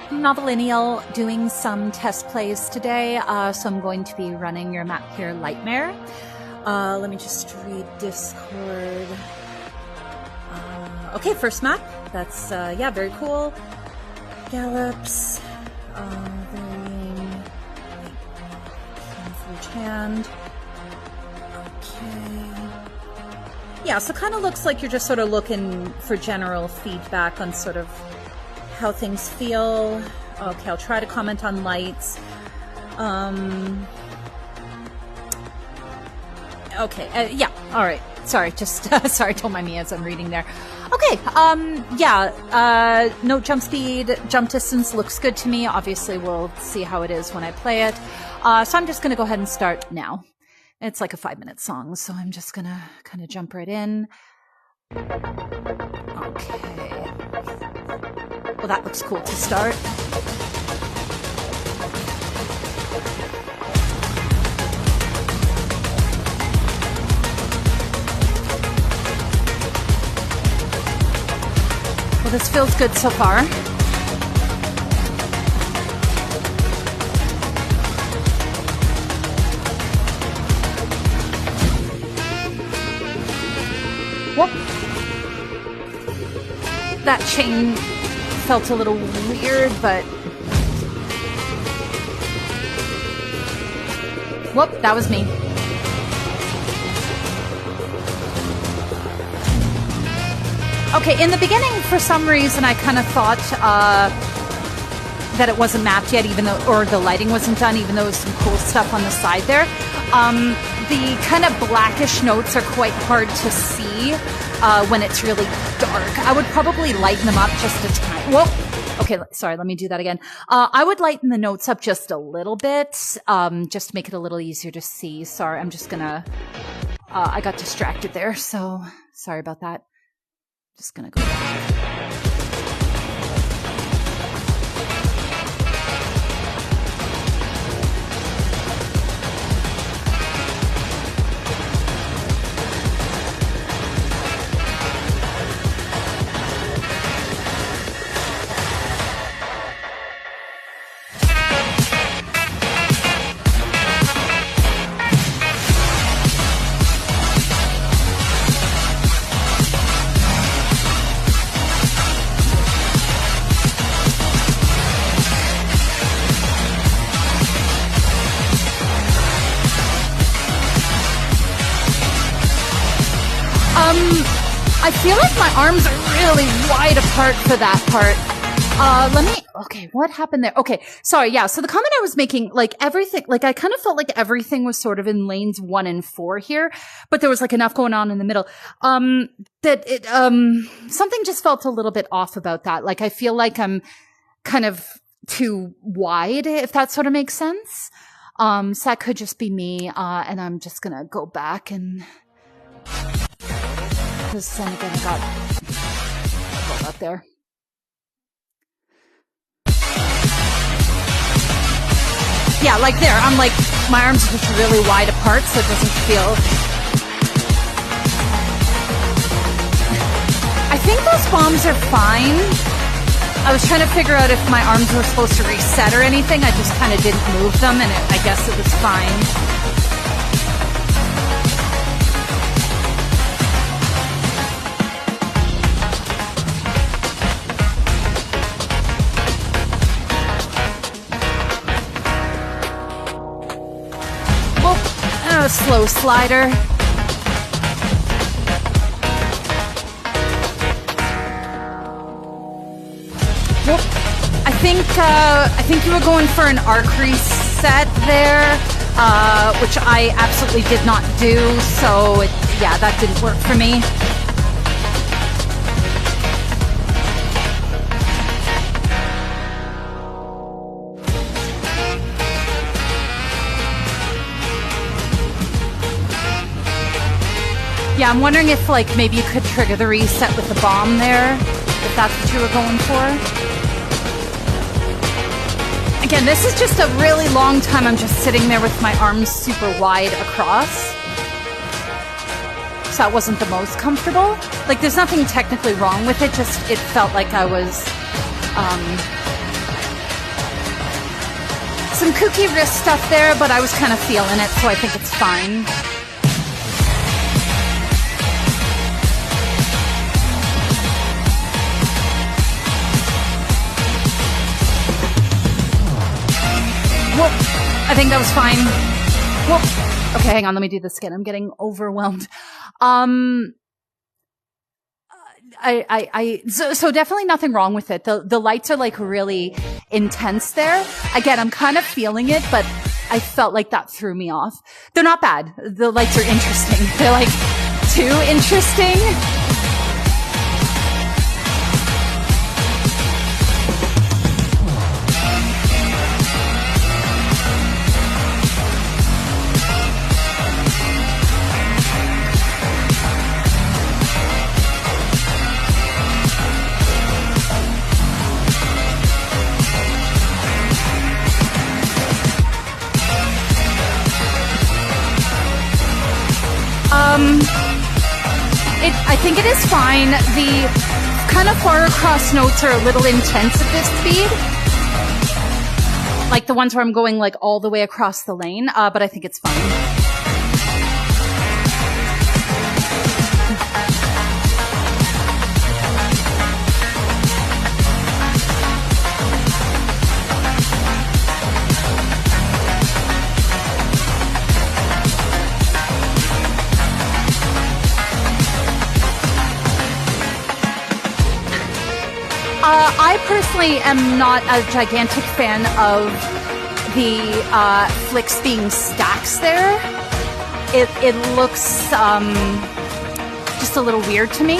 Novellineal doing some test plays today, so I'm going to be running your map here, Lightmare. Let me just read Discord. Okay, first map. That's, yeah, very cool. Gallops. Varying. For each hand. Okay. Yeah, so kind of looks like you're just sort of looking for general feedback on sort of how things feel. Okay, I'll try to comment on lights. Okay, yeah, all right. Sorry, just, sorry, don't mind me as I'm reading there. Okay, yeah, note jump speed, jump distance looks good to me. Obviously, we'll see how it is when I play it. So I'm just going to go ahead and start now. It's like a 5-minute song, so I'm just going to kind of jump right in. Okay. Well, that looks cool to start. Well, this feels good so far. Whoop. That chain felt a little weird, but... Whoop, that was me. Okay, in the beginning, for some reason, I kind of thought that it wasn't mapped yet, even though, or the lighting wasn't done, even though there was some cool stuff on the side there. The kind of blackish notes are quite hard to see when it's really dark. I would probably lighten them up just a tiny. Whoa. Okay, sorry, let me do that again. I would lighten the notes up just a little bit, just to make it a little easier to see. Sorry, I'm just gonna... I got distracted there, so sorry about that. Just gonna go back. I feel like my arms are really wide apart for that part. Okay, what happened there? Okay, sorry, yeah, so the comment I was making, like everything, like I kind of felt like everything was sort of in lanes 1 and 4 here, but there was like enough going on in the middle. That it, something just felt a little bit off about that. Like I feel like I'm kind of too wide, if that sort of makes sense. So that could just be me, and I'm just gonna go back and... Because then again, I got hold up there. Yeah, like there. I'm like, my arms are just really wide apart, so it doesn't feel... I think those bombs are fine. I was trying to figure out if my arms were supposed to reset or anything. I just kind of didn't move them, and I guess it was fine. A slow slider. Well, I think you were going for an arc reset there, which I absolutely did not do. So yeah, that didn't work for me. Yeah, I'm wondering if, like, maybe you could trigger the reset with the bomb there, if that's what you were going for. Again, this is just a really long time I'm just sitting there with my arms super wide across. So that wasn't the most comfortable. Like, there's nothing technically wrong with it, just it felt like I was, some kooky wrist stuff there, but I was kind of feeling it, so I think it's fine. Whoop. I think that was fine. Whoop. Okay, hang on. Let me do this again. I'm getting overwhelmed. So definitely nothing wrong with it. The lights are like really intense there. Again, I'm kind of feeling it, but I felt like that threw me off. They're not bad. The lights are interesting. They're like too interesting. I think it is fine. The kind of far across notes are a little intense at this speed. Like the ones where I'm going like all the way across the lane, but I think it's fine. I personally am not a gigantic fan of the flicks being stacks there. It looks just a little weird to me.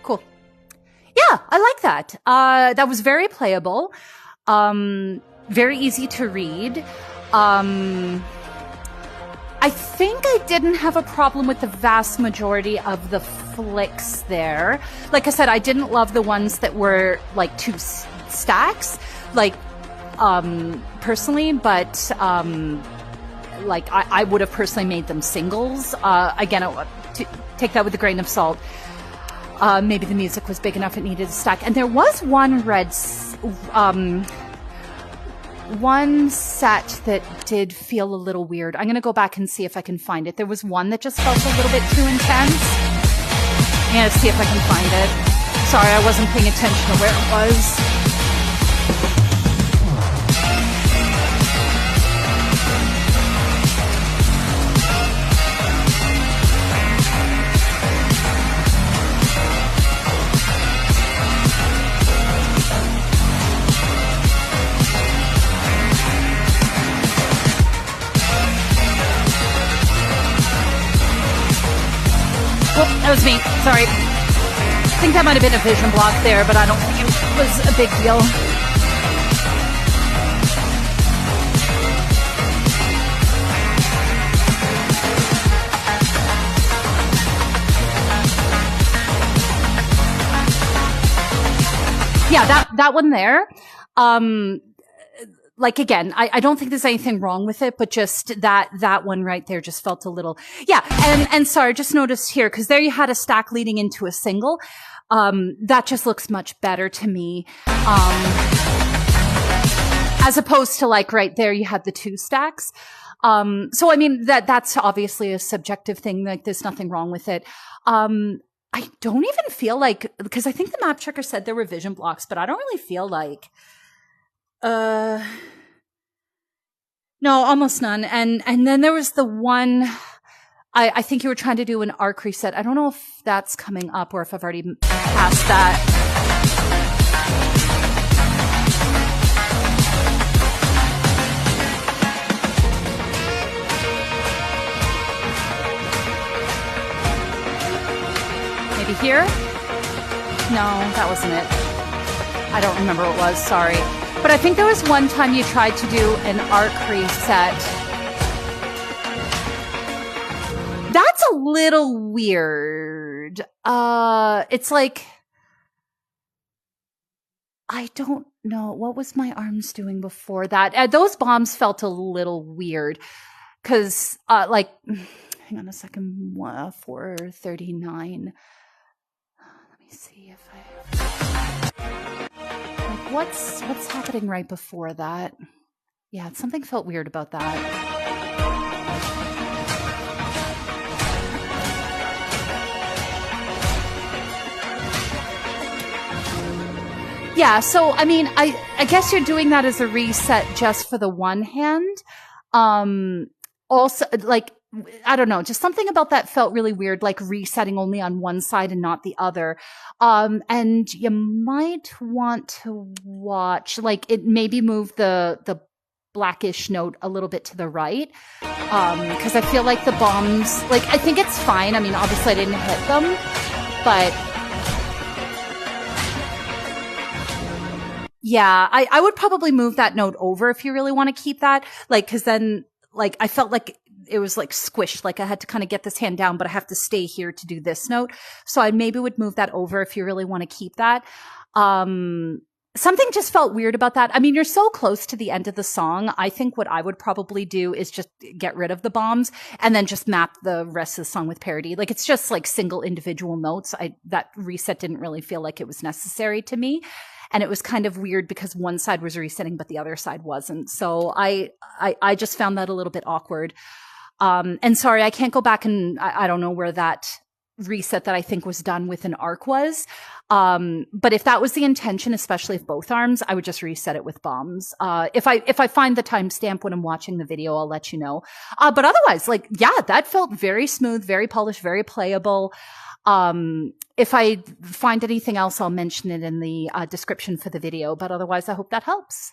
Cool. Yeah, I like that. That was very playable. Very easy to read. I think I didn't have a problem with the vast majority of the flicks there. Like I said, I didn't love the ones that were like two stacks, like personally, but like I would have personally made them singles. Again, take that with a grain of salt. Maybe the music was big enough it needed a stack. And there was one one set that did feel a little weird. I'm going to go back and see if I can find it. There was one that just felt a little bit too intense. I'm going to see if I can find it. Sorry, I wasn't paying attention to where it was. That was me. Sorry. I think that might have been a vision block there, but I don't think it was a big deal. Yeah, that one there. Like, again, I don't think there's anything wrong with it, but just that one right there just felt a little, yeah. And sorry, just noticed here, cause there you had a stack leading into a single. That just looks much better to me. As opposed to like right there, you had the two stacks. So I mean, that's obviously a subjective thing. Like there's nothing wrong with it. I don't even feel like, because I think the map checker said there were vision blocks, but I don't really feel like, no, almost none. And then there was the one, I think you were trying to do an arc reset. I don't know if that's coming up or if I've already passed that. Maybe here? No, that wasn't it. I don't remember what it was, sorry. But I think there was one time you tried to do an arc reset. That's a little weird. It's like, I don't know. What was my arms doing before that? Those bombs felt a little weird because, like, hang on a second, 439. Let me see if like, what's happening right before that? Yeah, something felt weird about that. Yeah, so I mean, I guess you're doing that as a reset just for the one hand. Also, like, I don't know, just something about that felt really weird, like resetting only on one side and not the other. And you might want to watch, like, it maybe move the blackish note a little bit to the right. Because I feel like the bombs, like, I think it's fine. I mean, obviously I didn't hit them, but yeah, I would probably move that note over if you really want to keep that. Like, cause then, like, I felt like it was like squished, like I had to kind of get this hand down, but I have to stay here to do this note. So I maybe would move that over if you really want to keep that. Something just felt weird about that. I mean, you're so close to the end of the song. I think what I would probably do is just get rid of the bombs and then just map the rest of the song with parody. Like, it's just like single individual notes. That reset didn't really feel like it was necessary to me. And it was kind of weird because one side was resetting, but the other side wasn't. So I just found that a little bit awkward. And sorry, I can't go back and I don't know where that reset that I think was done with an arc was. But if that was the intention, especially if both arms, I would just reset it with bombs. If I find the timestamp when I'm watching the video, I'll let you know. But otherwise, like, yeah, that felt very smooth, very polished, very playable. If I find anything else, I'll mention it in the description for the video. But otherwise, I hope that helps.